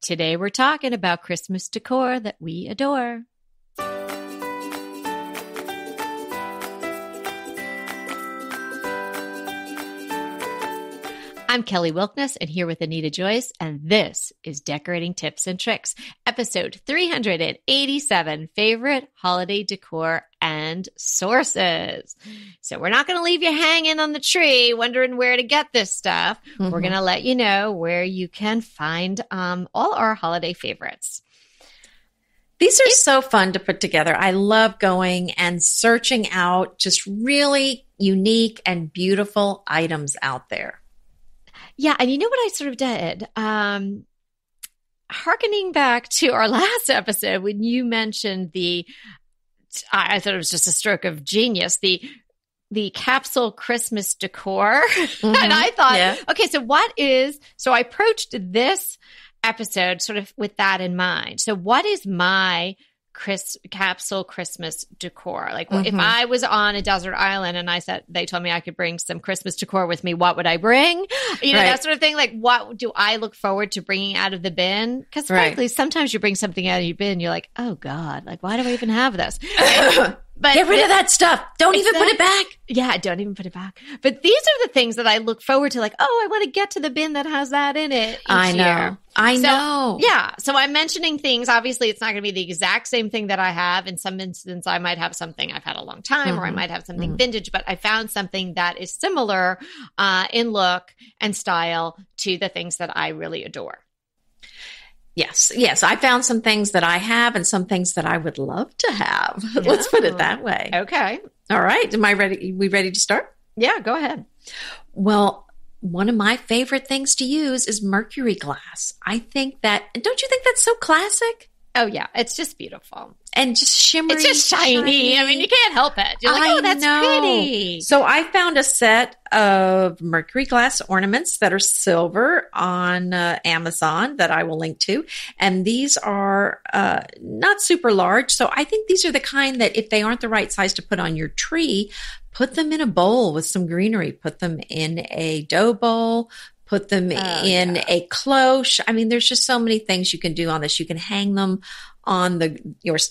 Today we're talking about Christmas decor that we adore. I'm Kelly Wilkness and here with Anita Joyce, and this is Decorating Tips and Tricks, episode 387, Favorite Holiday Decor and Sources. So we're not going to leave you hanging on the tree wondering where to get this stuff. We're going to let you know where you can find all our holiday favorites. These are so fun to put together. I love going and searching out just really unique and beautiful items out there. Yeah, and you know what I sort of did? Harkening back to our last episode when you mentioned I thought it was just a stroke of genius, the capsule Christmas decor. And I thought, okay, so I approached this episode sort of with that in mind. So what is my capsule Christmas decor? Like if I was on a desert island and they told me I could bring some Christmas decor with me, what would I bring? You know, that sort of thing. Like what do I look forward to bringing out of the bin? Because frankly, sometimes you bring something out of your bin, you're like, oh God, like why do I even have this? But get rid of that stuff. Don't even put it back. Yeah, don't even put it back. But these are the things that I look forward to, like, oh, I want to get to the bin that has that in it each year. I know. Yeah. So I'm mentioning things. Obviously, it's not going to be the exact same thing that I have. In some instance, I might have something I've had a long time, or I might have something vintage, but I found something that is similar in look and style to the things that I really adore. Yes. I found some things that I have and some things that I would love to have. Yeah. Let's put it that way. Okay. All right. Am I ready? We ready to start? Yeah, go ahead. Well, one of my favorite things to use is mercury glass. I think don't you think that's so classic? Oh, yeah. It's just beautiful. And just shimmery. It's just shiny. I mean, you can't help it. You're like, oh, that's pretty. So I found a set of mercury glass ornaments that are silver on Amazon that I will link to. And these are not super large. So I think these are the kind that if they aren't the right size to put on your tree, put them in a bowl with some greenery. Put them in a dough bowl. Put them in a cloche. I mean, there's just so many things you can do on this. You can hang them on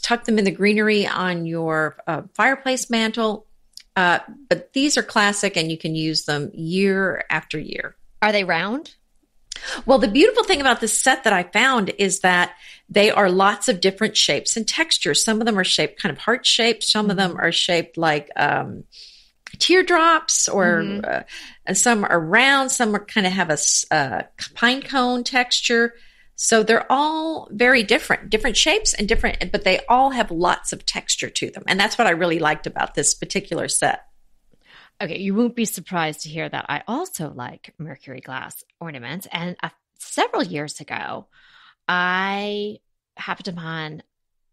tuck them in the greenery on your fireplace mantle. But these are classic and you can use them year after year. Are they round? Well, the beautiful thing about this set that I found is that they are lots of different shapes and textures. Some of them are shaped kind of heart shaped. Some of them are shaped like teardrops, or some are round, some are kind of have a pine cone texture. So they're all very different shapes and but they all have lots of texture to them. And that's what I really liked about this particular set. Okay, you won't be surprised to hear that I also like mercury glass ornaments. And several years ago, I happened upon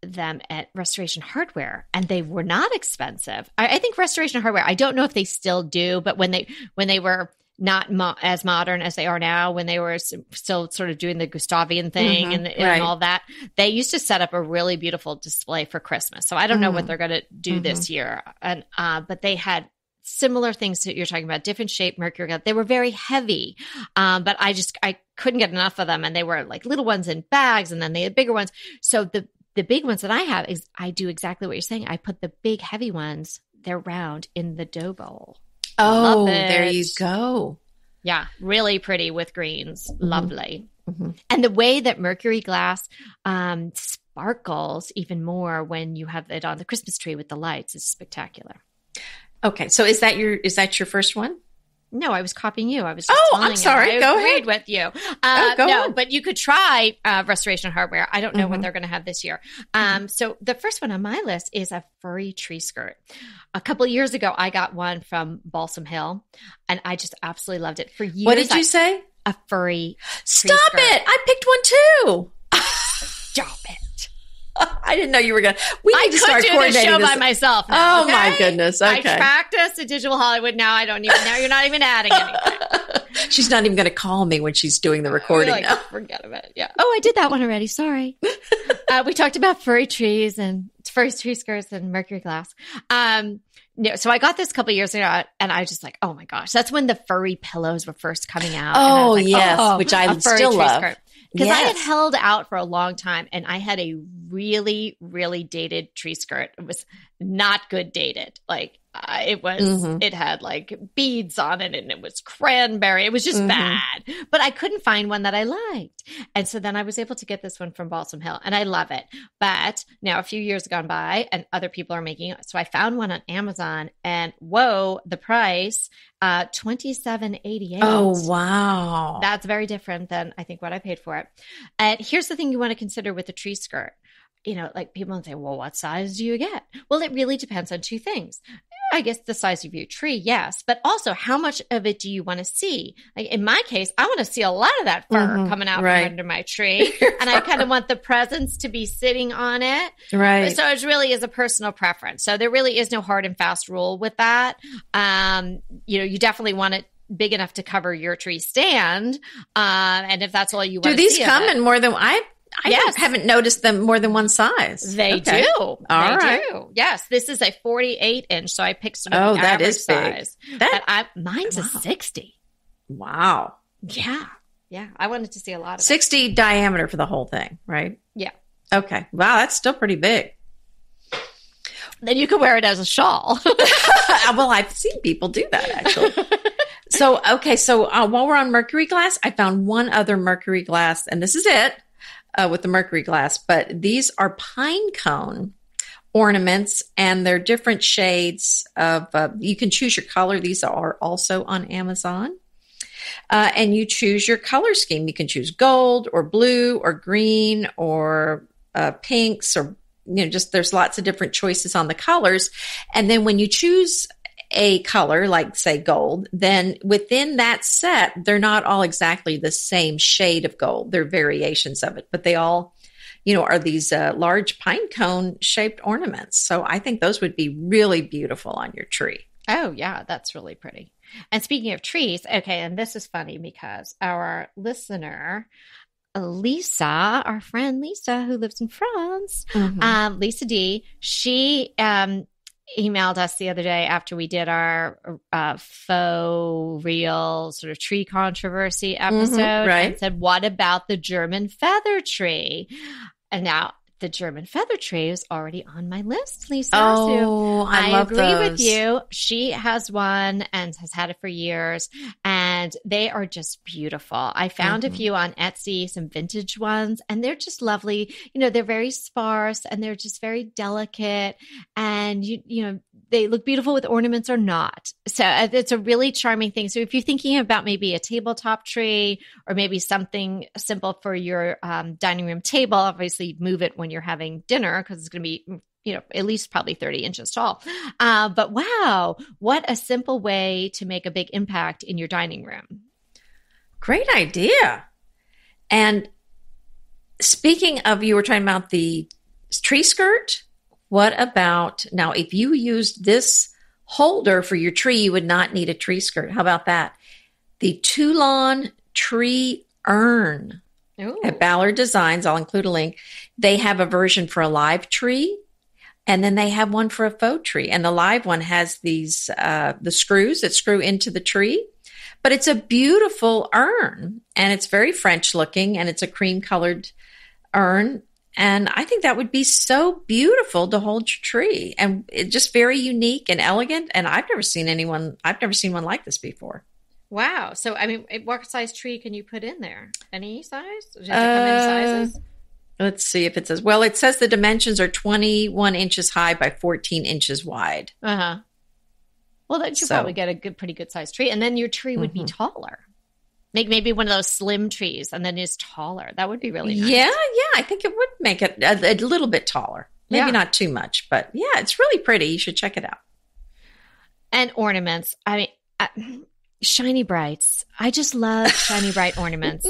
them at Restoration Hardware, and they were not expensive. I think Restoration Hardware, I don't know if they still do, but when they were not as modern as they are now, when they were still sort of doing the Gustavian thing and all that, they used to set up a really beautiful display for Christmas. So I don't know what they're going to do this year. And but they had similar things that you're talking about, different shape mercury glass. They were very heavy, but I couldn't get enough of them, and they were like little ones in bags, and then they had bigger ones. So the big ones that I have is I do exactly what you're saying. I put the big heavy ones, they're round, in the dough bowl. Oh, there you go. Yeah, really pretty with greens. Lovely. And the way that mercury glass sparkles even more when you have it on the Christmas tree with the lights is spectacular. Okay, so is that your first one? No, I was copying you. I was just I'm sorry. I Go agreed ahead. with you. Go ahead. But you could try Restoration Hardware. I don't know what they're going to have this year. So the first one on my list is a furry tree skirt. A couple of years ago, I got one from Balsam Hill, and I just absolutely loved it. For years, what did you say? A furry tree Stop skirt. it! I picked one too. Stop it. I didn't know you were going to. We need to start do coordinating this show this by myself now, Oh, my goodness. Okay. I practiced at Digital Hollywood. Now you're not even adding anything. She's not even going to call me when she's doing the recording now. Forget about it. Yeah. Oh, I did that one already. Sorry. We talked about furry trees and furry tree skirts and mercury glass. No, so I got this a couple of years ago, and I was just like, oh my gosh, that's when the furry pillows were first coming out. Oh, yes, which I still love. Skirt. Because I had Yes. held out for a long time and I had a really, really dated tree skirt. It was not good dated. Like Mm-hmm. it had like beads on it and it was cranberry. It was just Mm-hmm. bad, but I couldn't find one that I liked. And so then I was able to get this one from Balsam Hill and I love it. But now a few years have gone by and other people are making it. So I found one on Amazon and whoa, the price, $27.88. Oh, wow. That's very different than I think what I paid for it. And here's the thing you want to consider with the tree skirt. Like people say, well, what size do you get? Well, it really depends on two things. I guess the size of your tree, yes, but also how much of it do you want to see? Like in my case, I want to see a lot of that fur coming out from under my tree, and I kind of want the presents to be sitting on it. Right. So it really is a personal preference. So there really is no hard and fast rule with that. You definitely want it big enough to cover your tree stand, and if that's all you want. Do these come in more than I haven't noticed them more than one size. They do. All right. Do. Yes. This is a 48-inch. So I picked sort of the that average is big. size. Mine's a 60. Wow. Yeah. Yeah. I wanted to see a lot of 60 diameter for the whole thing, right? Yeah. Okay. Wow. That's still pretty big. Then you could wear it as a shawl. Well, I've seen people do that actually. So while we're on mercury glass, I found one other mercury glass, and this is it. With the mercury glass, but these are pine cone ornaments and they're different shades of, you can choose your color. These are also on Amazon. And you choose your color scheme. You can choose gold or blue or green or pinks or, just there's lots of different choices on the colors. And then when you choose a color, like say gold, then within that set, they're not all exactly the same shade of gold. They're variations of it, but they all, are these large pine cone shaped ornaments. So I think those would be really beautiful on your tree. Oh, yeah, that's really pretty. And speaking of trees, okay, and this is funny because our listener, Lisa, our friend Lisa, who lives in France, Lisa D, she emailed us the other day after we did our faux real sort of tree controversy episode and said, what about the German feather tree? And now the German feather tree is already on my list, Lisa. Oh, I love agree those. with you. She has one and has had it for years, and they are just beautiful. I found a few on Etsy, some vintage ones, and they're just lovely. They're very sparse and they're just very delicate, and they look beautiful with ornaments or not. So it's a really charming thing. So if you're thinking about maybe a tabletop tree or maybe something simple for your dining room table, obviously move it when you're having dinner because it's going to be, at least probably 30 inches tall. But wow, what a simple way to make a big impact in your dining room. Great idea. And speaking of, you were talking about the tree skirt. What about, now, if you used this holder for your tree, you would not need a tree skirt. How about that? The Toulon tree urn. Ooh. At Ballard Designs, I'll include a link. They have a version for a live tree, and then they have one for a faux tree. And the live one has these, the screws that screw into the tree. But it's a beautiful urn, and it's very French looking, and it's a cream colored urn. And I think that would be so beautiful to hold your tree, and it's just very unique and elegant. And I've never seen one like this before. Wow. So, I mean, what size tree can you put in there? Any size? Does it come in sizes? Let's see if it says, well, it says the dimensions are 21 inches high by 14 inches wide. Uh-huh. Well, then you'll probably get a pretty good sized tree. And then your tree would be taller. Maybe one of those slim trees and then is taller. That would be really nice. Yeah. I think it would make it a little bit taller. Maybe not too much, but yeah, it's really pretty. You should check it out. And ornaments. I mean, shiny brights. I just love shiny bright ornaments.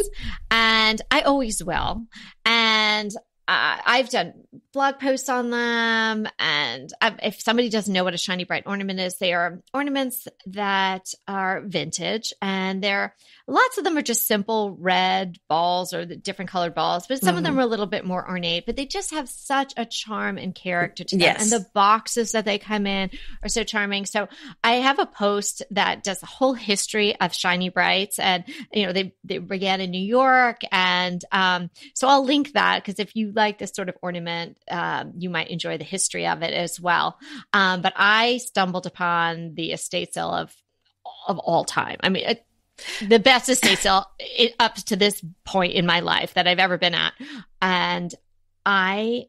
And I always will. And I've done blog posts on them. And if somebody doesn't know what a shiny bright ornament is, they are ornaments that are vintage, and they're lots of them are just simple red balls or the different colored balls, but some of them are a little bit more ornate, but they just have such a charm and character to them. Yes. And the boxes that they come in are so charming. So I have a post that does the whole history of Shiny Brights, and they began in New York, and so I'll link that, because if you like this sort of ornament, you might enjoy the history of it as well. But I stumbled upon the estate sale of all time. I mean, the best estate sale up to this point in my life that I've ever been at. And I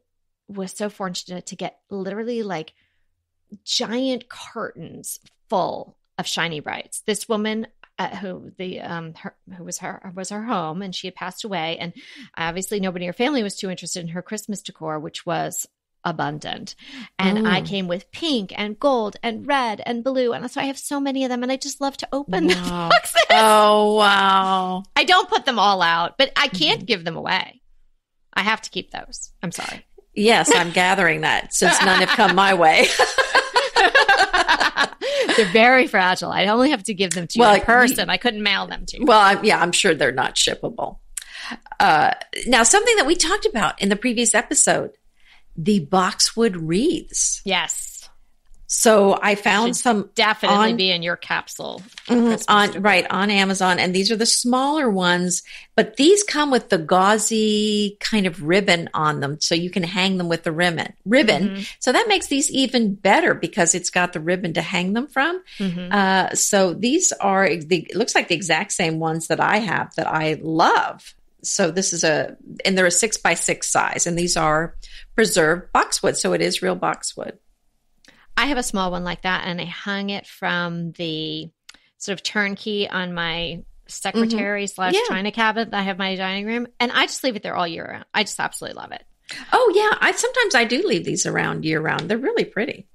was so fortunate to get literally like giant cartons full of Shiny Brights. This woman who was her home, and she had passed away, and obviously nobody in her family was too interested in her Christmas decor, which was abundant. And I came with pink and gold and red and blue, and so I have so many of them, and I just love to open the boxes. Oh, wow. I don't put them all out, but I can't give them away. I have to keep those. I'm sorry. Yes, I'm gathering that, since none have come my way. They're very fragile. I only have to give them to you in person. I couldn't mail them to you. Well, I'm sure they're not shippable. Now, something that we talked about in the previous episode, the boxwood wreaths. Yes. So I found some definitely be in your capsule on Amazon, and these are the smaller ones, but these come with the gauzy kind of ribbon on them, so you can hang them with the ribbon. So that makes these even better, because it's got the ribbon to hang them from. So these are it looks like the exact same ones that I have that I love. So this is and they're a 6x6 size, and these are preserved boxwood, so it is real boxwood. I have a small one like that, and I hung it from the sort of turnkey on my secretary / china cabinet that I have in my dining room, and I just leave it there all year round. I just absolutely love it. Oh yeah, sometimes I do leave these around year round. They're really pretty.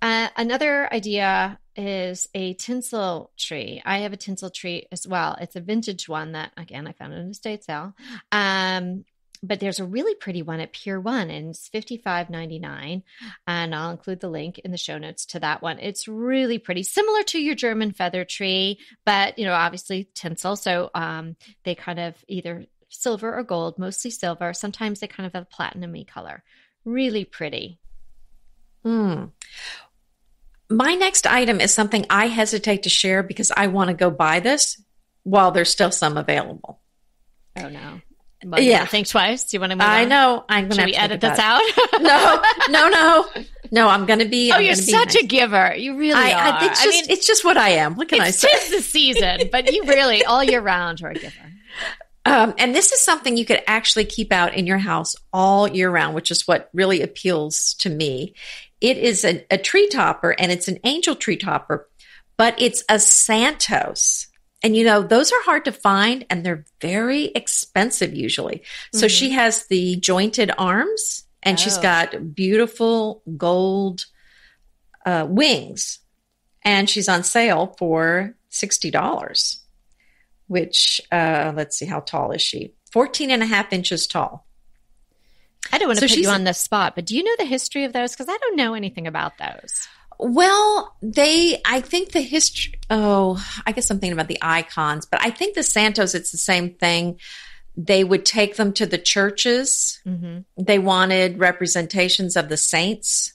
Another idea is a tinsel tree. I have a tinsel tree as well. It's a vintage one that, again, I found in an estate sale. But there's a really pretty one at Pier 1, and it's $55.99. And I'll include the link in the show notes to that one. It's really pretty, similar to your German feather tree, but, obviously tinsel. So they kind of either silver or gold, mostly silver. Sometimes they kind of have a platinum-y color. Really pretty. My next item is something I hesitate to share because I want to go buy this while there's still some available. Oh, no. Well, yeah. Think twice. Do you want to move on? I know. I'm going to edit this out? No, I'm going to be. Oh, you're such a giver. You really are. It's just what I am. What can I say? It's the season, but you really, all year round, are a giver. And this is something you could actually keep out in your house all year round, which is what really appeals to me. It is a tree topper, and it's an angel tree topper, but it's a Santos. And, those are hard to find, and they're very expensive usually. So she has the jointed arms, and she's got beautiful gold wings, and she's on sale for $60, which, let's see, how tall is she? 14.5 inches tall. I don't want to put you on the spot, but do you know the history of those? Because I don't know anything about those. Well, I think the history, I guess I'm thinking about the icons, but I think the Santos, it's the same thing. They would take them to the churches. They wanted representations of the saints.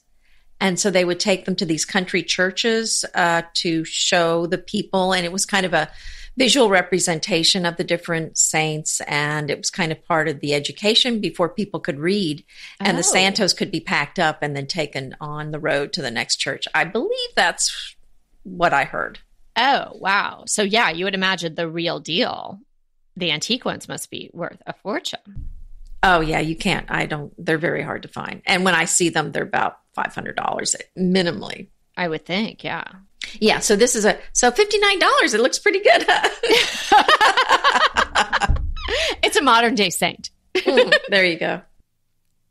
And so they would take them to these country churches to show the people. And it was kind of a visual representation of the different saints, and it was kind of part of the education before people could read, and the Santos could be packed up and then taken on the road to the next church. I believe that's what I heard. Oh, wow. So yeah, you would imagine the real deal, the antique ones, must be worth a fortune. Oh yeah, you can't. They're very hard to find. And when I see them, they're about $500 minimally. I would think, yeah. Yeah, so this is $59. It looks pretty good. It's a modern day saint. There you go.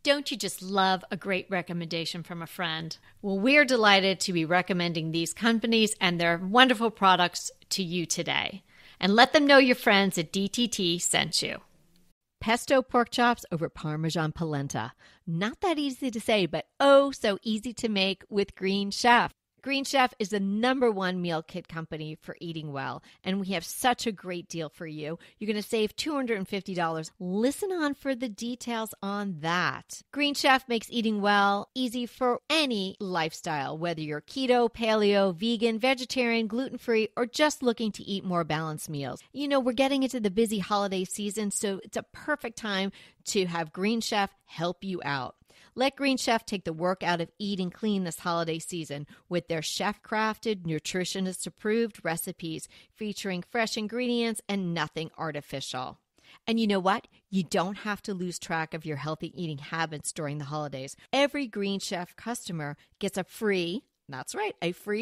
Don't you just love a great recommendation from a friend? Well, we're delighted to be recommending these companies and their wonderful products to you today. And let them know your friends at DTT sent you. Pesto pork chops over Parmesan polenta. Not that easy to say, but oh so easy to make with Green Chef. Green Chef is the #1 meal kit company for eating well, and we have such a great deal for you. You're going to save $250. Listen on for the details on that. Green Chef makes eating well easy for any lifestyle, whether you're keto, paleo, vegan, vegetarian, gluten-free, or just looking to eat more balanced meals. You know, we're getting into the busy holiday season, so it's a perfect time to have Green Chef help you out. Let Green Chef take the work out of eating clean this holiday season with their chef-crafted, nutritionist-approved recipes featuring fresh ingredients and nothing artificial. And you know what? You don't have to lose track of your healthy eating habits during the holidays. Every Green Chef customer gets a free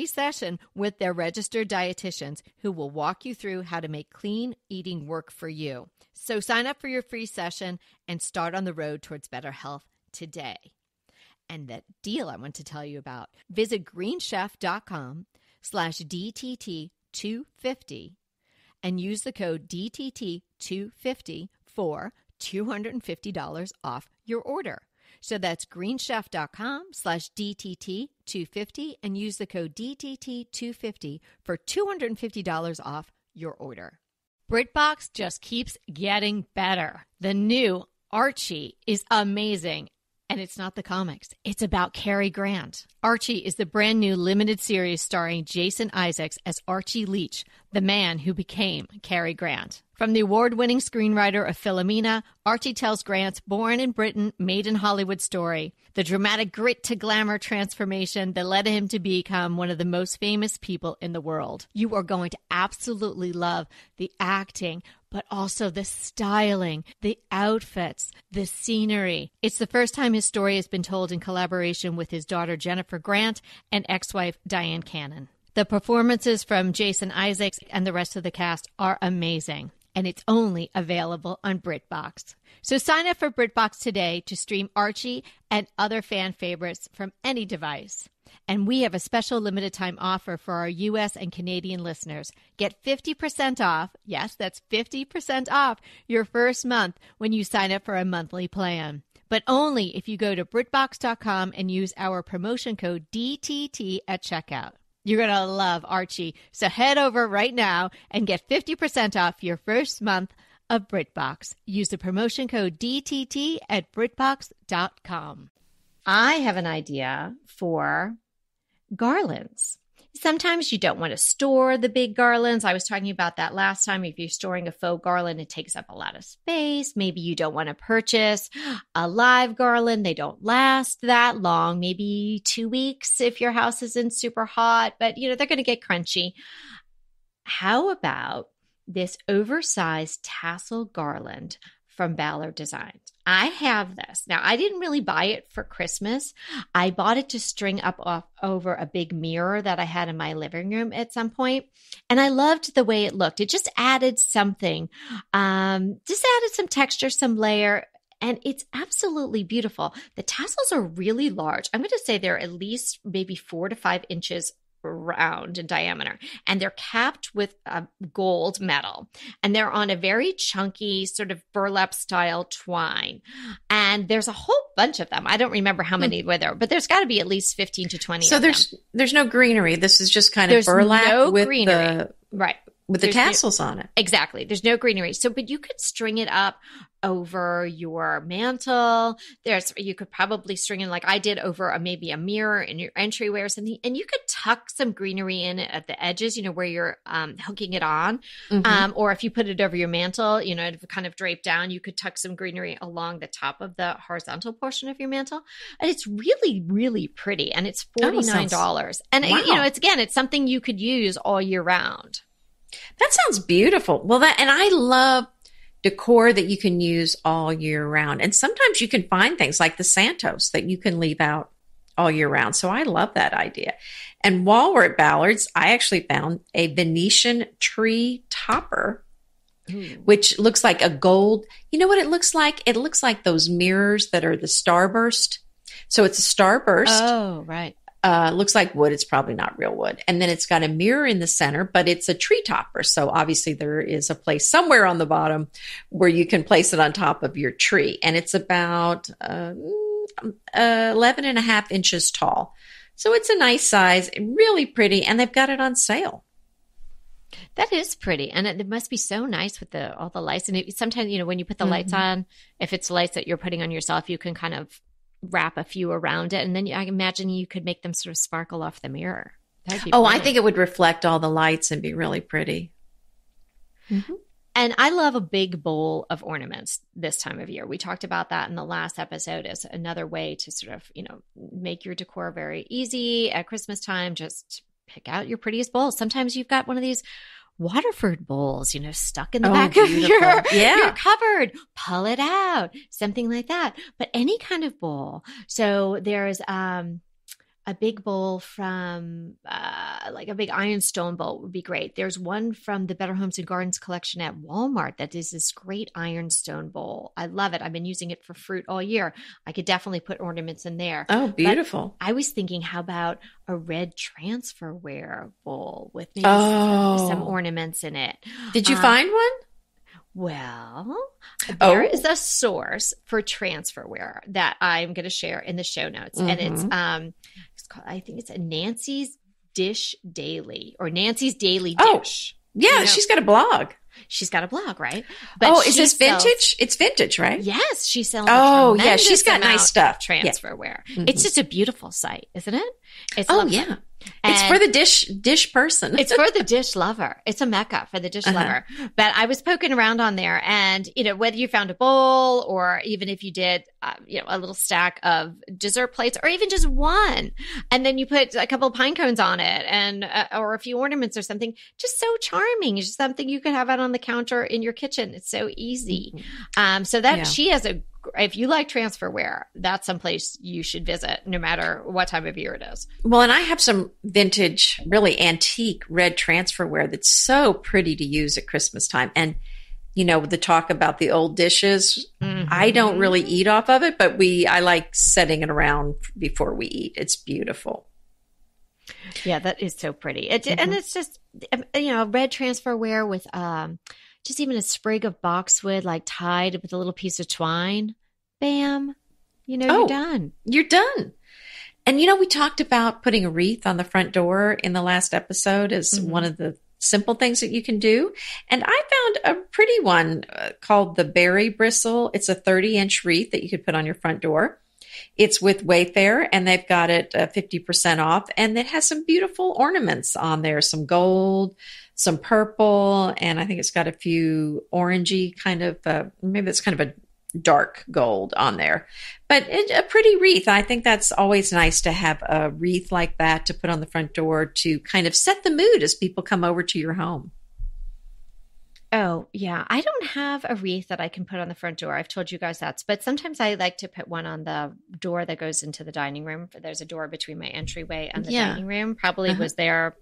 session with their registered dietitians who will walk you through how to make clean eating work for you. So sign up for your free session and start on the road towards better health today. And that deal I want to tell you about, visit greenchef.com/DTT250 and use the code DTT250 for $250 off your order. So that's greenchef.com/DTT250 and use the code DTT250 for $250 off your order. BritBox just keeps getting better. The new Archie is amazing. And it's not the comics. It's about Cary Grant. Archie is the brand new limited series starring Jason Isaacs as Archie Leach, the man who became Cary Grant. From the award-winning screenwriter of Philomena, Archie tells Grant's born in Britain, made in Hollywood story, the dramatic grit to glamour transformation that led him to become one of the most famous people in the world. You are going to absolutely love the acting, but also the styling, the outfits, the scenery. It's the first time his story has been told in collaboration with his daughter Jennifer Grant and ex-wife Diane Cannon. The performances from Jason Isaacs and the rest of the cast are amazing, and it's only available on BritBox. So sign up for BritBox today to stream Archie and other fan favorites from any device. And we have a special limited time offer for our U.S. and Canadian listeners. Get 50% off. Yes, that's 50% off your first month when you sign up for a monthly plan. But only if you go to BritBox.com and use our promotion code DTT at checkout. You're going to love Archie. So head over right now and get 50% off your first month of BritBox. Use the promotion code DTT at BritBox.com. I have an idea for garlands. Sometimes you don't want to store the big garlands. I was talking about that last time. If you're storing a faux garland, it takes up a lot of space. Maybe you don't want to purchase a live garland. They don't last that long, maybe 2 weeks if your house isn't super hot, but they're going to get crunchy. How about this oversized tassel garland from Ballard Designs? I have this. Now, I didn't really buy it for Christmas. I bought it to string up over a big mirror that I had in my living room at some point. And I loved the way it looked. It just added something, just added some texture, some layer. And it's absolutely beautiful. The tassels are really large. I'm going to say they're at least maybe 4 to 5 inches round in diameter, and they're capped with gold metal, and they're on a very chunky sort of burlap style twine, and there's a whole bunch of them. I don't remember how many were there, but there's got to be at least 15 to 20 so of there's no greenery. This is just kind of burlap with greenery. With the tassels on it. Exactly. There's no greenery. So, but you could string it up over your mantle. You could probably string it like I did over maybe a mirror in your entryway or something. And you could tuck some greenery in at the edges, where you're hooking it on. Mm-hmm. Or if you put it over your mantle, to kind of drape down, you could tuck some greenery along the top of the horizontal portion of your mantle. And it's really, really pretty. And it's $49. And, wow. It's something you could use all year round. That sounds beautiful. Well, and I love decor that you can use all year round. And sometimes you can find things like the Santos that you can leave out all year round. So I love that idea. And while we're at Ballard's, I actually found a Venetian tree topper, which looks like a gold. You know what it looks like? It looks like those mirrors that are the starburst. So it's a starburst. Oh, right. Looks like wood. It's probably not real wood. And then it's got a mirror in the center, but it's a tree topper. So obviously there is a place somewhere on the bottom where you can place it on top of your tree. And it's about 11 and a half inches tall. So it's a nice size, really pretty, and they've got it on sale. That is pretty, and it must be so nice with the all the lights. And sometimes, when you put the lights on, if it's lights that you're putting on yourself, you can kind of wrap a few around it, and then I imagine you could make them sort of sparkle off the mirror. That'd be I think it would reflect all the lights and be really pretty. Mm-hmm. And I love a big bowl of ornaments this time of year. We talked about that in the last episode as another way to sort of, make your decor very easy at Christmas time. Just pick out your prettiest bowls. Sometimes you've got one of these Waterford bowls, stuck in the back of your cupboard. Pull it out, something like that. But any kind of bowl. So there's a big bowl from like a big ironstone bowl would be great. There's one from the Better Homes and Gardens collection at Walmart that is this great ironstone bowl. I love it. I've been using it for fruit all year. I could definitely put ornaments in there. Oh, beautiful. But I was thinking, how about a red transferware bowl with maybe some ornaments in it? Did you find one? Well, there is a source for transferware that I'm going to share in the show notes. And it's called, I think it's a Nancy's Dish Daily or Nancy's Daily Dish. Yeah, she's got a blog. She's got a blog, right? But is this vintage? It's vintage, right? Yes, she sells. She's got nice stuff. Transferware. Yeah. It's just a beautiful site, isn't it? It's yeah. It's for the dish person. It's for the dish lover. It's a mecca for the dish lover. But I was poking around on there, and whether you found a bowl or even if you did, a little stack of dessert plates or even just one, and then you put a couple of pine cones on it and or a few ornaments or something, just so charming. It's just something you could have out on the counter in your kitchen. It's so easy. So that she has if you like transferware, that's someplace you should visit no matter what time of year it is. Well, and I have some vintage, really antique red transferware that's so pretty to use at Christmas time. And, the talk about the old dishes, I don't really eat off of it, but I like setting it around before we eat. It's beautiful. Yeah, that is so pretty. And it's just, red transferware with just even a sprig of boxwood, like tied with a little piece of twine. Bam. You're done. You're done. And, we talked about putting a wreath on the front door in the last episode as one of the simple things that you can do. And I found a pretty one called the Berry Bristle. It's a 30-inch wreath that you could put on your front door. It's with Wayfair, and they've got it 50% off. And it has some beautiful ornaments on there, some gold, some purple, and I think it's got a few orangey kind of, maybe it's kind of a dark gold on there. But a pretty wreath. I think that's always nice to have a wreath like that to put on the front door to kind of set the mood as people come over to your home. Oh, yeah. I don't have a wreath that I can put on the front door. I've told you guys that. But sometimes I like to put one on the door that goes into the dining room. There's a door between my entryway and the dining room. Probably was there,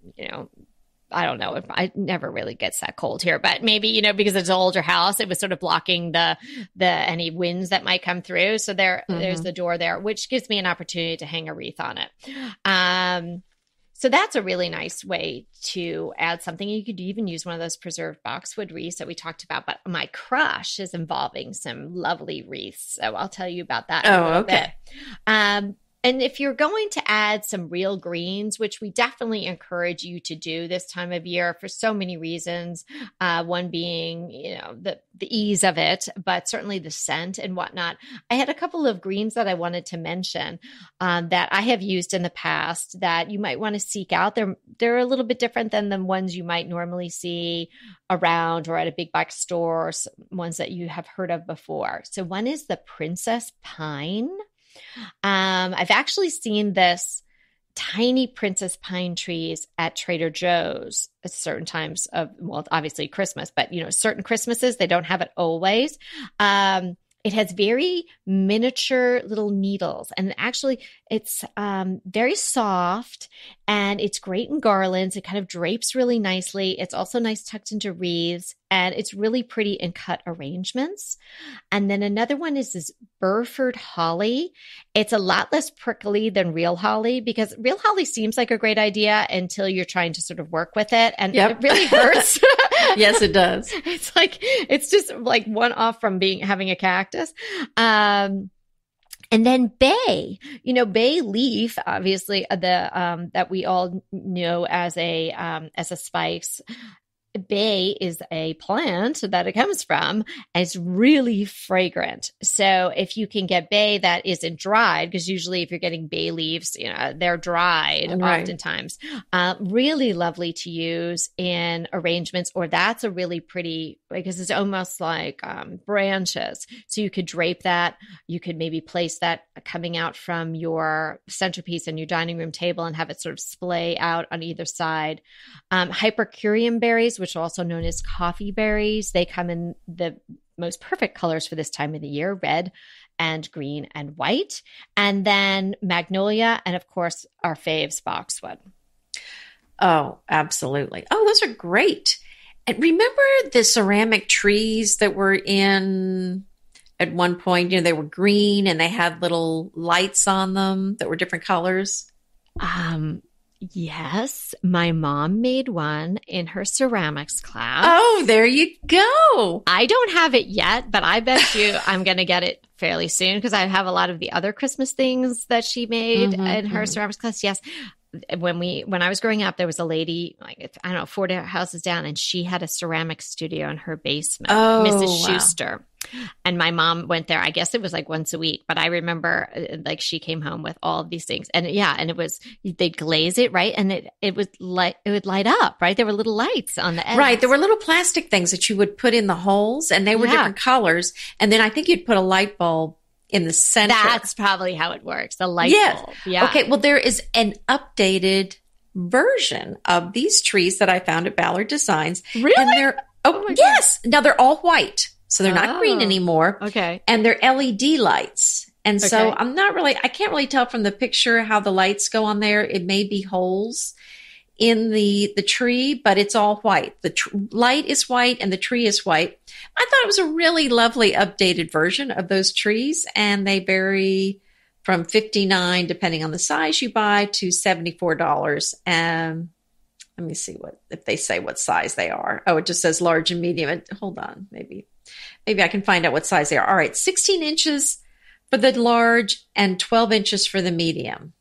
I don't know. I never really gets that cold here, but maybe, because it's an older house, it was sort of blocking the any winds that might come through. So there's the door there, which gives me an opportunity to hang a wreath on it. So that's a really nice way to add something. You could even use one of those preserved boxwood wreaths that we talked about, but my crush is involving some lovely wreaths. So I'll tell you about that in a little bit. And if you're going to add some real greens, which we definitely encourage you to do this time of year for so many reasons, one being, the ease of it, but certainly the scent and whatnot. I had a couple of greens that I wanted to mention that I have used in the past that you might want to seek out. They're a little bit different than the ones you might normally see around or at a big box store, or ones that you have heard of before. So one is the Princess Pine. I've actually seen this tiny princess pine trees at Trader Joe's at certain times of, well, obviously Christmas, but certain Christmases, they don't have it always. It has very miniature little needles, and actually it's very soft, and it's great in garlands. It kind of drapes really nicely. It's also nice tucked into wreaths, and it's really pretty in cut arrangements. And then another one is this Burford holly. It's a lot less prickly than real holly, because real holly seems like a great idea until you're trying to sort of work with it, and it really hurts. Yes, it does. It's just like one off from having a cactus. And then bay leaf, obviously that we all know as a spice. Bay is a plant that it comes from, and it's really fragrant. So if you can get bay that isn't dried, because usually if you're getting bay leaves, they're dried oftentimes. Really lovely to use in arrangements, or that's a really pretty, because it's almost like branches. So you could drape that. You could maybe place that coming out from your centerpiece on your dining room table and have it sort of splay out on either side. Hypercurium berries, which are also known as coffee berries. They come in the most perfect colors for this time of the year, red and green and white. And then magnolia, and of course, our faves, boxwood. Oh, absolutely. Oh, those are great. And remember the ceramic trees that were in at one point, they were green and they had little lights on them that were different colors? Yes, my mom made one in her ceramics class. Oh, there you go. I don't have it yet, but I bet you I'm going to get it fairly soon because I have a lot of the other Christmas things that she made in her ceramics class. Yes. When I was growing up, there was a lady, like, I don't know, 4 houses down, and she had a ceramic studio in her basement, Mrs. Schuster. And my mom went there. I guess it was like once a week, but I remember like she came home with all of these things, and it was, they'd glaze it, right, and it would light up, right? There were little lights on the edge, right? There were little plastic things that you would put in the holes, and they were different colors, and then I think you'd put a light bulb in the center. That's probably how it works. The light bulb. Yeah. Okay. Well, there is an updated version of these trees that I found at Ballard Designs. Really? And they're, yes. Now they're all white. So they're not green anymore. Okay. And they're LED lights. And so I can't really tell from the picture how the lights go on there. It may be holes in the tree, but it's all white. The light is white and the tree is white. I thought it was a really lovely updated version of those trees, and they vary from $59, depending on the size you buy, to $74. And let me see if they say what size they are. Oh, it just says large and medium. Hold on, maybe I can find out what size they are. All right, 16 inches for the large and 12 inches for the medium.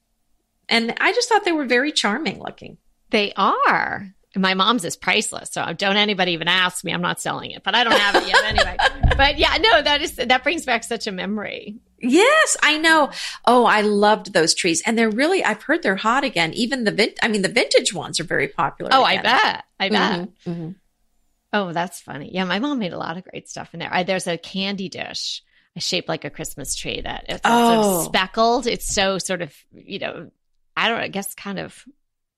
And I just thought they were very charming looking. They are. My mom's is priceless, so don't anybody even ask me. I'm not selling it, but I don't have it yet anyway. But yeah, no, that brings back such a memory. Yes, I know. Oh, I loved those trees, and I've heard they're hot again. Even the vintage ones are very popular. Oh, again. I bet. Mm-hmm. Oh, that's funny. Yeah, my mom made a lot of great stuff in there. There's a candy dish shaped like a Christmas tree that it's sort of speckled. It's so sort of, I don't know, I guess kind of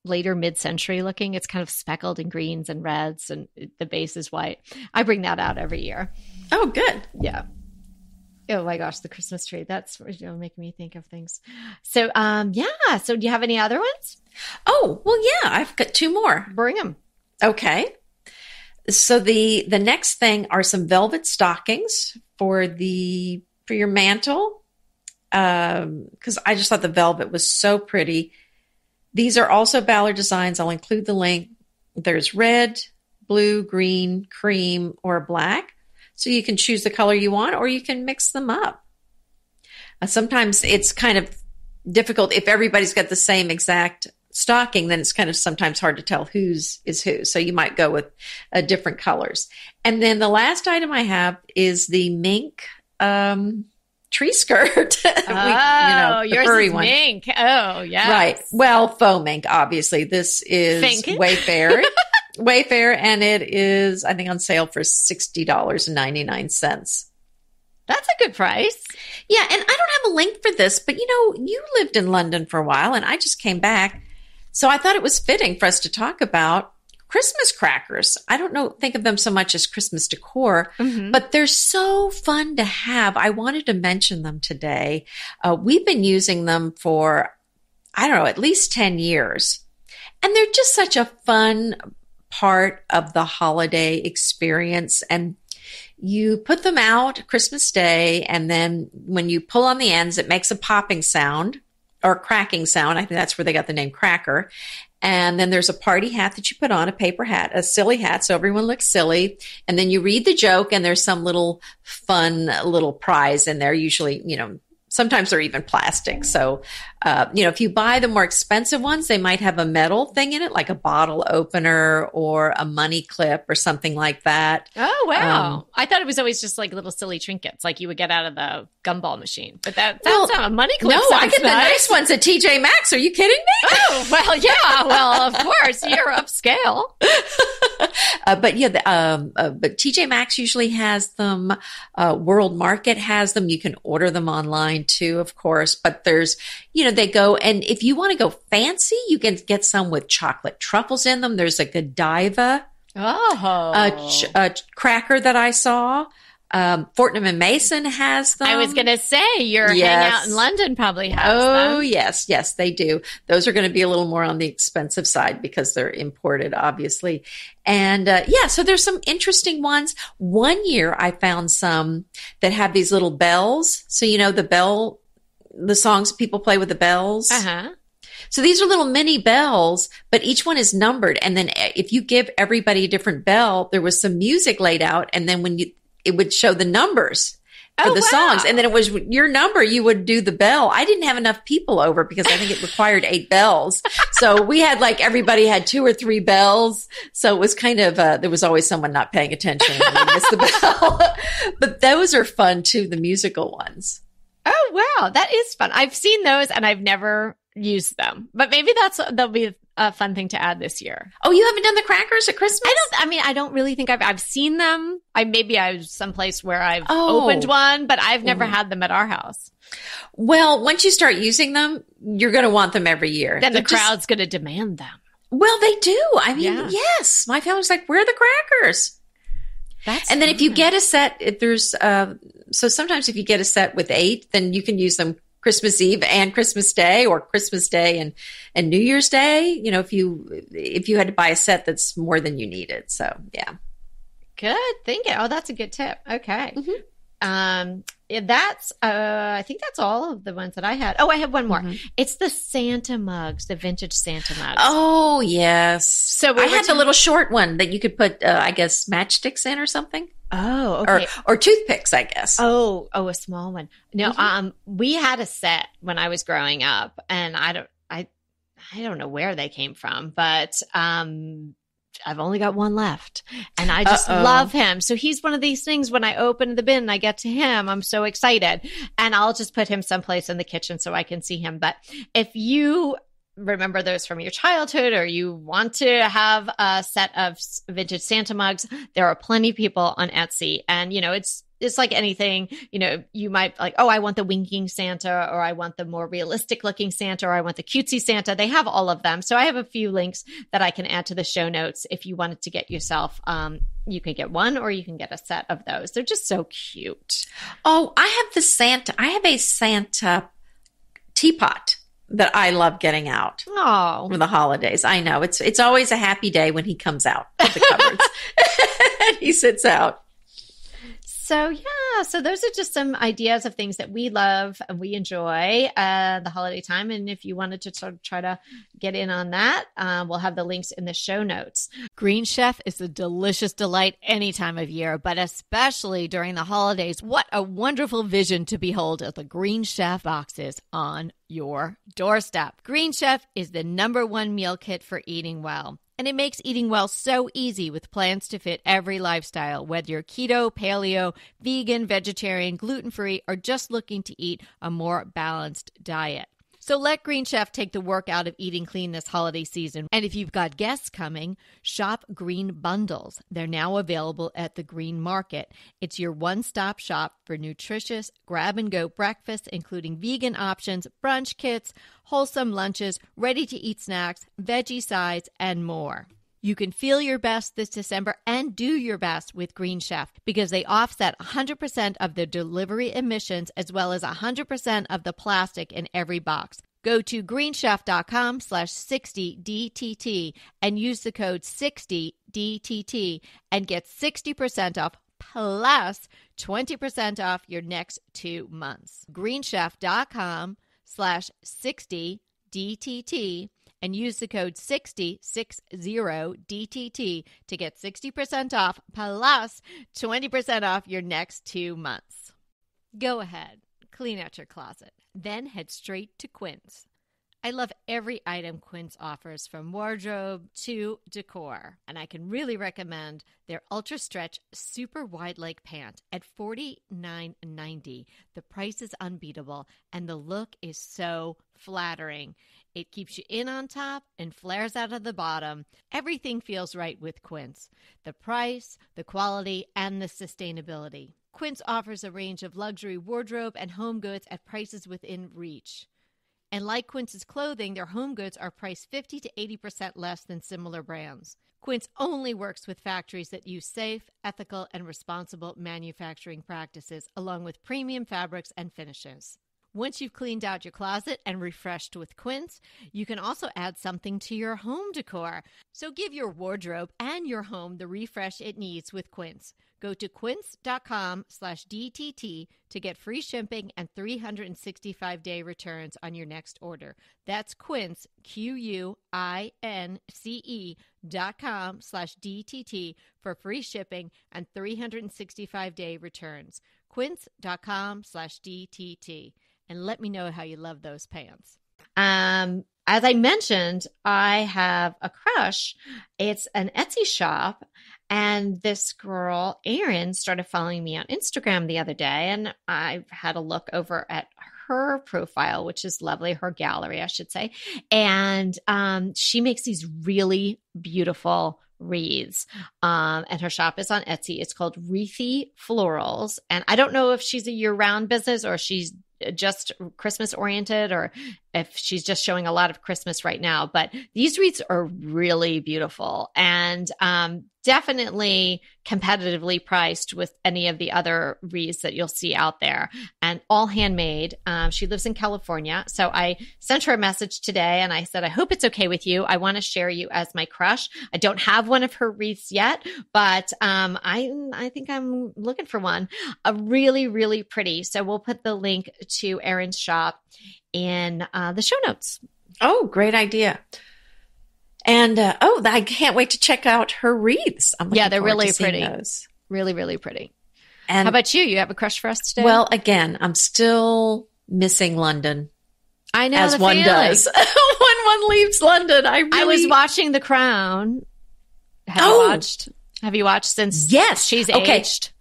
later mid-century looking. It's kind of speckled in greens and reds, and the base is white. I bring that out every year. Oh, good. Yeah. Oh my gosh, the Christmas tree. That's making me think of things. So, So do you have any other ones? Oh, well, yeah, I've got 2 more. Bring them. Okay. So the next thing are some velvet stockings for your mantle. Because I just thought the velvet was so pretty. These are also Ballard Designs. I'll include the link. There's red, blue, green, cream, or black. So you can choose the color you want, or you can mix them up. Sometimes it's kind of difficult if everybody's got the same exact stocking, then it's kind of sometimes hard to tell whose is who. So you might go with different colors. And then the last item I have is the mink tree skirt. Yours furry is one. mink. Oh, yeah. Right. Well, faux mink, obviously. This is Wayfair. Wayfair, and it is, I think, on sale for $60.99. That's a good price. Yeah, and I don't have a link for this, but you lived in London for a while, and I just came back. So I thought it was fitting for us to talk about Christmas crackers. I don't think of them so much as Christmas decor, but they're so fun to have. I wanted to mention them today. We've been using them for, I don't know, at least 10 years. And they're just such a fun part of the holiday experience. And you put them out Christmas Day, and then when you pull on the ends, it makes a popping sound or cracking sound. I think that's where they got the name cracker. And then there's a party hat that you put on, a paper hat, a silly hat, so everyone looks silly. And then you read the joke, and there's some little fun little prize in there, usually, Sometimes they're even plastic. So, if you buy the more expensive ones, they might have a metal thing in it, like a bottle opener or a money clip or something like that. Oh, wow. I thought it was always just like little silly trinkets like you would get out of the gumball machine. But that sounds a money clip. No, I get the nice ones at TJ Maxx. Are you kidding me? Oh, well, yeah. Well, of course. You're upscale. But TJ Maxx usually has them. World Market has them. You can order them online too, of course. But there's, they go, and if you want to go fancy, you can get some with chocolate truffles in them. There's a Godiva cracker that I saw. Fortnum and Mason has them. I was going to say your hangout in London probably has them. Oh, yes, they do. Those are going to be a little more on the expensive side because they're imported, obviously. And so there's some interesting ones. One year I found some that have these little bells. So, the songs people play with the bells. Uh-huh. So these are little mini bells, but each one is numbered. And then if you give everybody a different bell, there was some music laid out. And then it would show the numbers for the songs. And then it was your number. You would do the bell. I didn't have enough people over because I think it required 8 bells. So we had everybody had 2 or 3 bells. So it was kind of, there was always someone not paying attention and we missed the bell. But those are fun too, the musical ones. Oh, wow. That is fun. I've seen those and I've never used them, but maybe that'll be a fun thing to add this year. Oh, you haven't done the crackers at Christmas? I don't really think I've seen them. I was someplace where I've opened one, but I've never had them at our house. Well, once you start using them, you're going to want them every year. Then the crowd's going to demand them. Well, they do. Yes. My family's like, where are the crackers? And then if you get a set, if there's, so sometimes if you get a set with 8, then you can use them Christmas Eve and Christmas Day, or Christmas Day and New Year's Day, if you had to buy a set that's more than you needed. So, yeah. Good thinking. Oh, that's a good tip. Okay. Mm-hmm. I think that's all of the ones that I had. Oh, I have one more. Mm-hmm. It's the Santa mugs, the vintage Santa mugs. Oh, yes. So I had the little short one that you could put, matchsticks in or something. Oh, okay. Or toothpicks, I guess. Oh, a small one. No, we had a set when I was growing up, and I don't know where they came from, but I've only got one left, and I just love him. So he's one of these things. When I open the bin and I get to him, I'm so excited, and I'll just put him someplace in the kitchen so I can see him. But if you remember those from your childhood, or you want to have a set of vintage Santa mugs, there are plenty of people on Etsy, and it's like anything, you might like, oh, I want the winking Santa, or I want the more realistic looking Santa, or I want the cutesy Santa. They have all of them. So I have a few links that I can add to the show notes if you wanted to get yourself, you can get one, or you can get a set of those. They're just so cute. Oh, I have a Santa teapot that I love getting out for the holidays. I know it's always a happy day when he comes out of the cupboards and he sits out. So those are just some ideas of things that we love and we enjoy the holiday time. And if you wanted to sort of try to get in on that, we'll have the links in the show notes. Green Chef is a delicious delight any time of year, but especially during the holidays. What a wonderful vision to behold as the Green Chef boxes on your doorstep. Green Chef is the #1 meal kit for eating well. And it makes eating well so easy with plans to fit every lifestyle, whether you're keto, paleo, vegan, vegetarian, gluten-free, or just looking to eat a more balanced diet. So let Green Chef take the work out of eating clean this holiday season. And if you've got guests coming, shop Green Bundles. They're now available at the Green Market. It's your one-stop shop for nutritious grab-and-go breakfasts, including vegan options, brunch kits, wholesome lunches, ready-to-eat snacks, veggie sides, and more. You can feel your best this December and do your best with Green Chef because they offset 100% of the delivery emissions as well as 100% of the plastic in every box. Go to greenchef.com/60DTT and use the code 60DTT and get 60% off plus 20% off your next 2 months. greenchef.com/60DTT and use the code 60DTT to get 60% off plus 20% off your next 2 months. Go ahead, clean out your closet. Then head straight to Quince. I love every item Quince offers, from wardrobe to decor, and I can really recommend their Ultra Stretch Super Wide Leg Pant at $49.90. The price is unbeatable, and the look is so flattering. It keeps you in on top and flares out of the bottom. Everything feels right with Quince. The price, the quality, and the sustainability. Quince offers a range of luxury wardrobe and home goods at prices within reach. And like Quince's clothing, their home goods are priced 50 to 80% less than similar brands. Quince only works with factories that use safe, ethical, and responsible manufacturing practices, along with premium fabrics and finishes. Once you've cleaned out your closet and refreshed with Quince, you can also add something to your home decor. So give your wardrobe and your home the refresh it needs with Quince. Go to quince.com/DTT to get free shipping and 365-day returns on your next order. That's Quince, QUINCE.com/DTT for free shipping and 365-day returns. Quince.com/DTT. And let me know how you love those pants. As I mentioned, I have a crush. It's an Etsy shop. And this girl, Erin, started following me on Instagram the other day. And I had a look over at her profile, which is lovely, her gallery, I should say. And she makes these really beautiful wreaths. And her shop is on Etsy. It's called Wreathy Florals. And I don't know if she's a year-round business or she's just Christmas oriented, or if she's just showing a lot of Christmas right now. But these wreaths are really beautiful and definitely competitively priced with any of the other wreaths that you'll see out there, and all handmade. She lives in California. So I sent her a message today and I said, I hope it's okay with you. I want to share you as my crush. I don't have one of her wreaths yet, but I think I'm looking for one. Really, really pretty. So we'll put the link to Erin's shop in the show notes. Oh, great idea. And I can't wait to check out her wreaths. They're really pretty. Those. Really, really pretty. And how about you? You have a crush for us today? Well, again, I'm still missing London. I know, as one does when one leaves London. I was watching The Crown. Have you watched since? Yes, she's aged.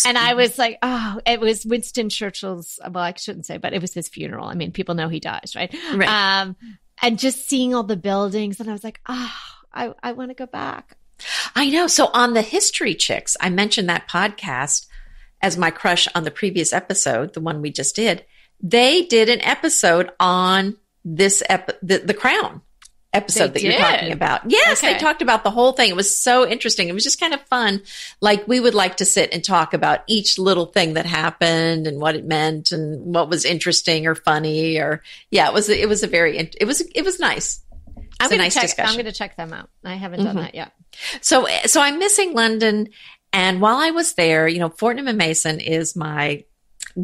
And I was like, oh, it was Winston Churchill's, well, I shouldn't say, but it was his funeral. I mean, people know he dies, right? Right. And just seeing all the buildings, and I was like, oh, I want to go back. I know. So on the History Chicks, I mentioned that podcast as my crush on the previous episode, the one we just did. They did an episode on this, the Crown episode that you're talking about. Yes, okay. They talked about the whole thing. It was so interesting. It was just kind of fun. Like, we would like to sit and talk about each little thing that happened and what it meant and what was interesting or funny, or it was nice. I'm going to check them out. I haven't done that yet. So I'm missing London. And while I was there, Fortnum & Mason is my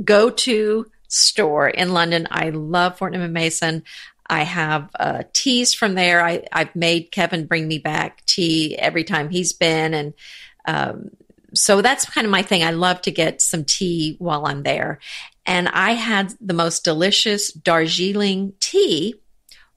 go-to store in London. I love Fortnum & Mason. I have teas from there. I've made Kevin bring me back tea every time he's been. And so that's kind of my thing. I love to get some tea while I'm there. And I had the most delicious Darjeeling tea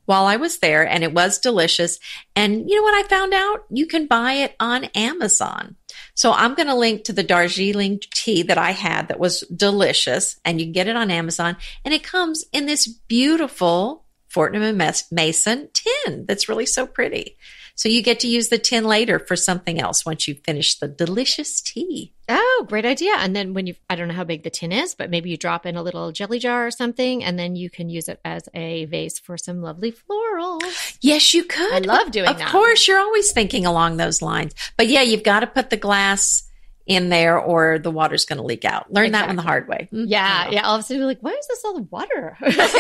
while I was there, and it was delicious. And you know what I found out? You can buy it on Amazon. So I'm going to link to the Darjeeling tea that I had that was delicious, and you can get it on Amazon. And it comes in this beautiful Fortnum & Mason tin that's really so pretty. So you get to use the tin later for something else once you finish the delicious tea. Oh, great idea. And then I don't know how big the tin is, but maybe you drop in a little jelly jar or something, and then you can use it as a vase for some lovely florals. Yes, you could. I love doing that. Of course, you're always thinking along those lines. But yeah, you've got to put the glass in there or the water's going to leak out. Learn that one the hard way. Yeah. All of a sudden you're like, why is this all the water? Where is this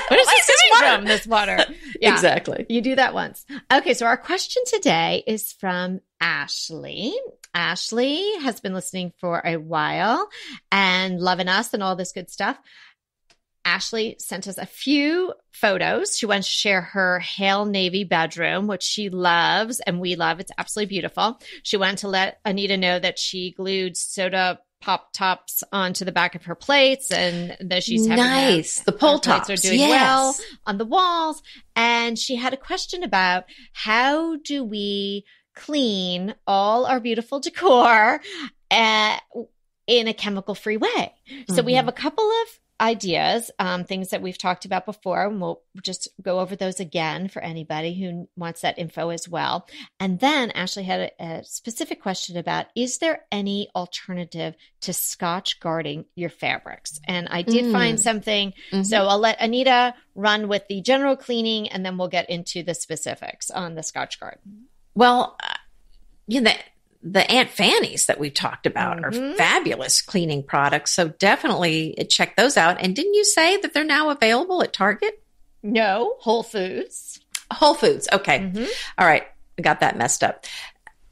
coming from, this water? Yeah, exactly. You do that once. Okay. So our question today is from Ashley. Ashley has been listening for a while and loving us and all this good stuff. Ashley sent us a few photos. She wants to share her Hale Navy bedroom, which she loves and we love. It's absolutely beautiful. She wanted to let Anita know that she glued soda pop tops onto the back of her plates, and that she's having Nice. The pull plates are tops. doing well Yes. on the walls. And she had a question about how do we clean all our beautiful decor uh, in a chemical-free way. So we have Mhm. a couple of ideas, things that we've talked about before, and we'll just go over those again for anybody who wants that info as well. And then Ashley had a specific question about, is there any alternative to Scotch guarding your fabrics? And I did find Mm. something. Mhm. So I'll let Anita run with the general cleaning, and then we'll get into the specifics on the Scotch guard. Well, you know, the Aunt Fanny's that we've talked about are Mhm. fabulous cleaning products. So definitely check those out. And didn't you say that they're now available at Target? No, Whole Foods. Whole Foods. Okay. Mhm. All right. I got that messed up.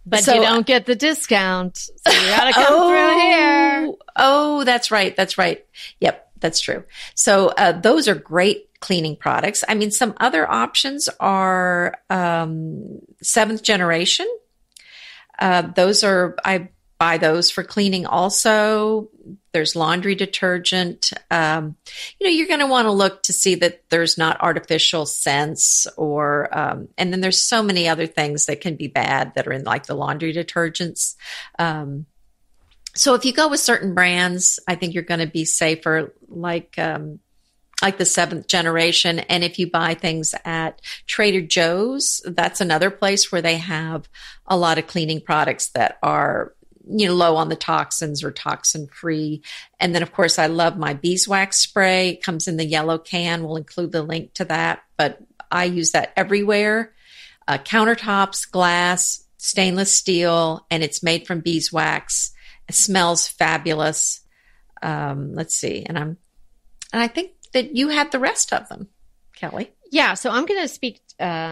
But So- you don't get the discount. So you got to come through here. Oh, that's right. That's right. Yep, that's true. So those are great cleaning products. I mean, some other options are seventh generation. I buy those for cleaning also. There's laundry detergent. You're going to want to look to see that there's not artificial scents and then there's so many other things that can be bad that are in like the laundry detergents. So if you go with certain brands, I think you're going to be safer, like the seventh generation. And if you buy things at Trader Joe's, that's another place where they have a lot of cleaning products that are, low on the toxins or toxin free. And then of course, I love my beeswax spray. It comes in the yellow can. We'll include the link to that, but I use that everywhere. Countertops, glass, stainless steel, and it's made from beeswax. It smells fabulous. Let's see. And I think that you had the rest of them, Kelly. Yeah, so I'm going to speak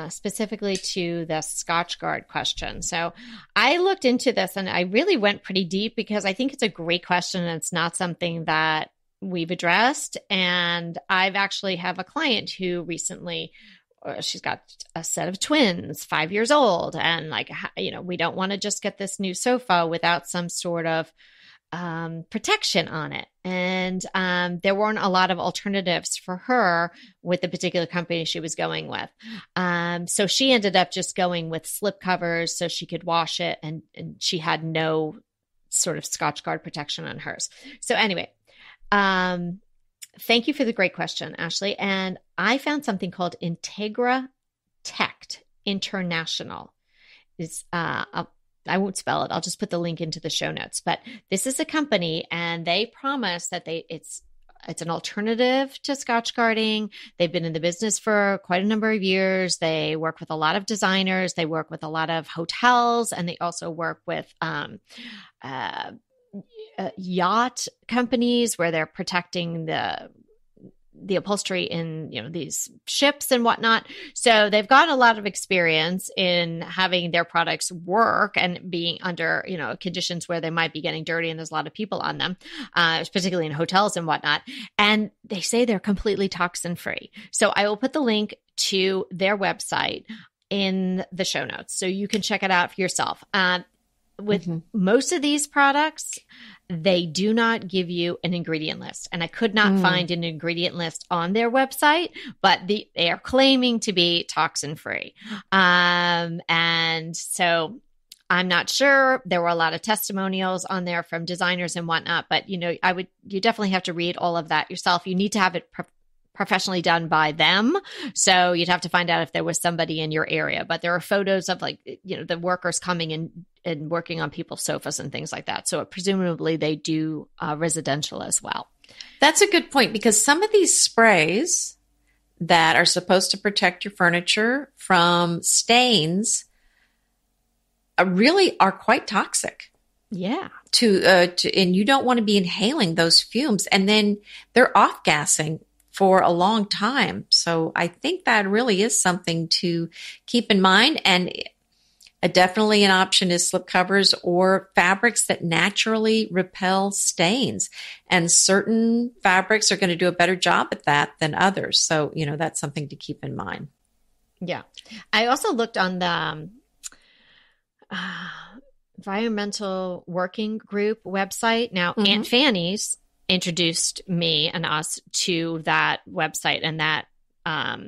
specifically to the Scotch Guard question. So I looked into this and I really went pretty deep because I think it's a great question and it's not something that we've addressed. And I've actually have a client who recently, she's got a set of twins, 5 years old. And we don't want to just get this new sofa without some sort of protection on it. And there weren't a lot of alternatives for her with the particular company she was going with. So she ended up just going with slip covers so she could wash it, and she had no sort of Scotch Guard protection on hers. So anyway, thank you for the great question, Ashley. And I found something called Integra Tech International. I won't spell it. I'll just put the link into the show notes. But this is a company, and they promise that it's an alternative to Scotch guarding. They've been in the business for quite a number of years. They work with a lot of designers. They work with a lot of hotels, and they also work with yacht companies where they're protecting the upholstery in these ships and whatnot. So they've got a lot of experience in having their products work and being under conditions where they might be getting dirty and there's a lot of people on them, particularly in hotels and whatnot. And they say they're completely toxin free. So I will put the link to their website in the show notes so you can check it out for yourself. With most of these products, they do not give you an ingredient list. And I could not find an ingredient list on their website, but they are claiming to be toxin free. And so I'm not sure. There were a lot of testimonials on there from designers and whatnot, but you definitely have to read all of that yourself. You need to have it professionally done by them. So you'd have to find out if there was somebody in your area, but there are photos of the workers coming in and working on people's sofas and things like that. So presumably they do residential as well. That's a good point, because some of these sprays that are supposed to protect your furniture from stains really are quite toxic. Yeah. And you don't want to be inhaling those fumes, and then they're off gassing for a long time. So I think that really is something to keep in mind. And definitely an option is slip covers or fabrics that naturally repel stains. And certain fabrics are going to do a better job at that than others. So, that's something to keep in mind. Yeah. I also looked on environmental working group website. Now, Mm-hmm. Aunt Fanny's introduced me and us to that website and that not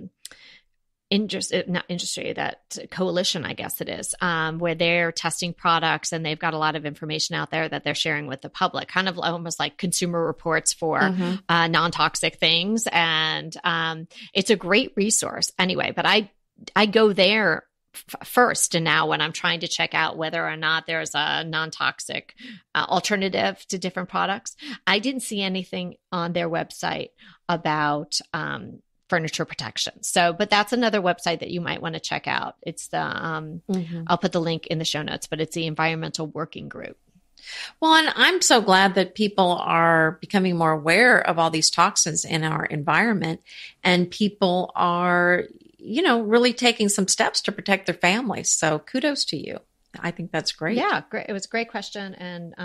industry, that coalition, I guess it is, where they're testing products and they've got a lot of information out there that they're sharing with the public, kind of almost like consumer reports for Mm-hmm. non-toxic things. And it's a great resource anyway, but I go there first. And now when I'm trying to check out whether or not there's a non-toxic alternative to different products, I didn't see anything on their website about furniture protection. So, but that's another website that you might want to check out. It's the, Mm-hmm. I'll put the link in the show notes, but it's the Environmental Working Group. Well, and I'm so glad that people are becoming more aware of all these toxins in our environment, and people are, really taking some steps to protect their families. So kudos to you. I think that's great. Yeah, great. It was a great question. And,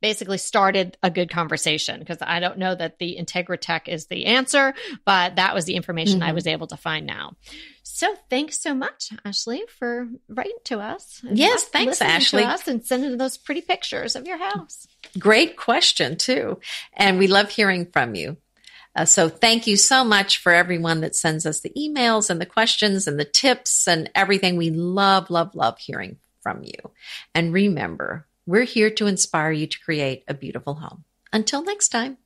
basically started a good conversation, because I don't know that the Integratech is the answer, but that was the information I was able to find now. So thanks so much, Ashley, for writing to us. Yes, thanks, Ashley. To us and sending those pretty pictures of your house. Great question, too. And we love hearing from you. So thank you so much for everyone that sends us the emails and the questions and the tips and everything. We love, love, love hearing from you. And remember, we're here to inspire you to create a beautiful home. Until next time.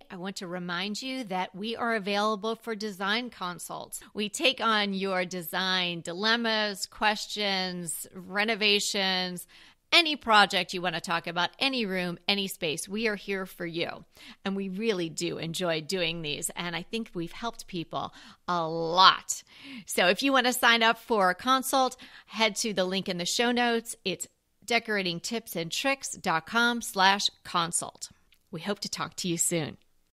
I want to remind you that we are available for design consults. We take on your design dilemmas, questions, renovations, any project you want to talk about, any room, any space. We are here for you. And we really do enjoy doing these. And I think we've helped people a lot. So if you want to sign up for a consult, head to the link in the show notes. It's decoratingtipsandtricks.com/consult. We hope to talk to you soon.